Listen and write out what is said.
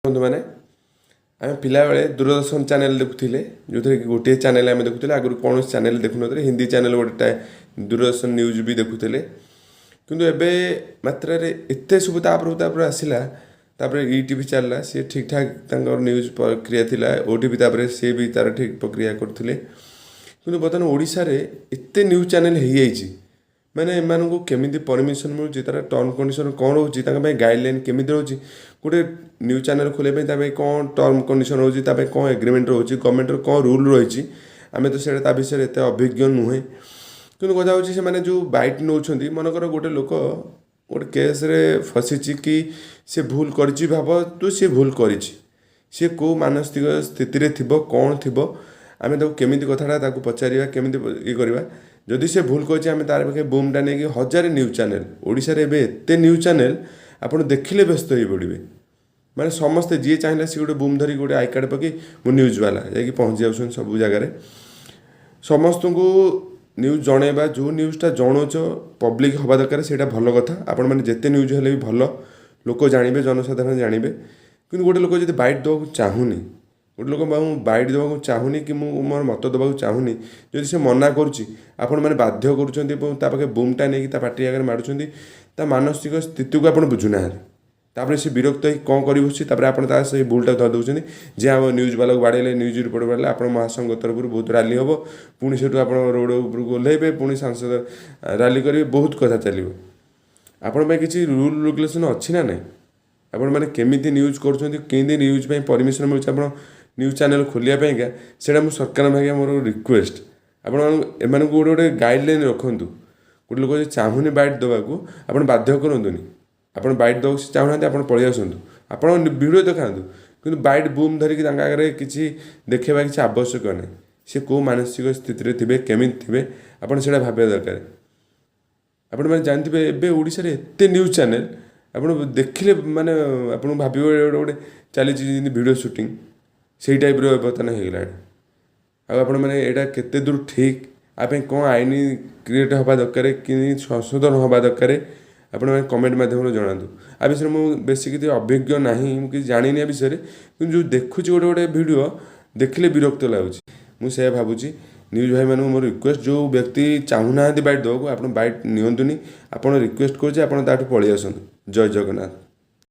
बंधु मैंने आम पिलाबे दूरदर्शन चैनल देखुले जो थे कि गोटे चैनल आम देखुले आगु कौन चैनल देखुन हिंदी चैनल गोटे दूरदर्शन न्यूज भी देखुले किंतु एबे मात्रा एत सब तापर आसला ईटीवी चलला सी ठीक ठाक न्यूज प्रक्रिया थिला ओटीवी सी भी तार ठीक प्रक्रिया करते कि बर्तमान ओडिशा रे एत न्यूज चैनल हो जाइए मैंने एम केमी परमिशन मिलूँ तार टर्म कंडीशन कौन रोचे गाइडलाइन केमी रोचे गोटे न्यूज चैनल खोलने कौन टर्म कंडीशन रोचे कौन एग्रीमेंट रोचे गवर्नमेंट कौन रूल रही आम तो से विषय एत अभिज्ञ नुहे कि कथा हो जो बैट नौ मनकर गोटे लोक गोटे केस फसी कि सी भूल कर भाव तो सी भूल कर कौ मानसिक स्थित थी कौन थी आम केमी कथा पचार केमी ये करवा जदि से भूल कर तार पाखे बुमटा नहीं हजार न्यूज चैनल ओडिशा रे एबे एते न्यूज चैनल आपड़ देखिले व्यस्त हो पड़े माने समस्ते जी चाहिए सी गोटे बुम धरी गोटे आई कार्ड पकई मु न्यूज वाला जा पहुँच जाऊँ सब जगार समस्त को न्यूज जनवा जो न्यूजटा जनाऊच पब्लिक हवा दरकार से भल कथा आपण मैंने जिते न्यूज हेल्ले भी भल लोक जानवे जनसाधारण जानवे कि गोटे लोक जो बैट देवाक चाहूनी गोटे लोक बैट देवाक चाहूनी कि मोर मत देवाक चाहूनी जदि से मना करुँच बाध्य कर बुमटा नहीं पार्टी आगे मारुँच मानसिक स्थिति को आप बुझुना तापर से विरक्त हो कौन कर बसुँच आप से भूलटा धर दौरान जे आम न्यूज वाला को बाड़े न्यूज रिपोर्ट बाड़े आप महासंघ तरफ बहुत रैली हम पुणी से रोड उपरको ओह्लैबे पुणी सांसद रैली करेंगे बहुत कथा चलो आपण किसी रूल रेगुलेसन अच्छी ना ना आपण मैंने केमी न्यूज करें न्यूज परमिशन मिलूँ आप न्यूज चैनल खोलिया से सरकार भाई मोर रिक्वेस्ट आपण एम गोटे गोटे गाइडलाइन रखु गोटे लोक चाहूनी बैट देवाक आप बाध्य करूँ आप बैट देवाक चाहूना आप पलि आसतु आप भिडियो देखा कि बैट बुम धरिकी आगे किसी देखा किसी आवश्यक ना सी कौ मानसिक स्थिति थे केमी थे आपड़ से भाव दरकार आपण मैंने जानते हैं ओडिशा रे एत न्यूज चैनल आप देखिले माने आप भाव गोटे चली वीडियो शूटिंग से टाइप बर्तमान होगा आपण मैंने यहाँ केते दूर ठीक आप कौन आईन क्रिएट हवा दरकार कि संशोधन हवा दरकार आपण मैंने कमेंट माध्यम जनातु आ विषय मुझे बेसी किसी अभिज्ञ ना कि जानी विषय कि जो देखुची गोटे गोटे भिड देखिले विरक्त लगुच मुझे भावुँ न्यूज भाई मानू मोर रिक्वेस्ट जो व्यक्ति चाहूना बैट देवाक आप बैट नियंतुनी आप रिक्वेस्ट कर पलि आसतु जय जगन्नाथ।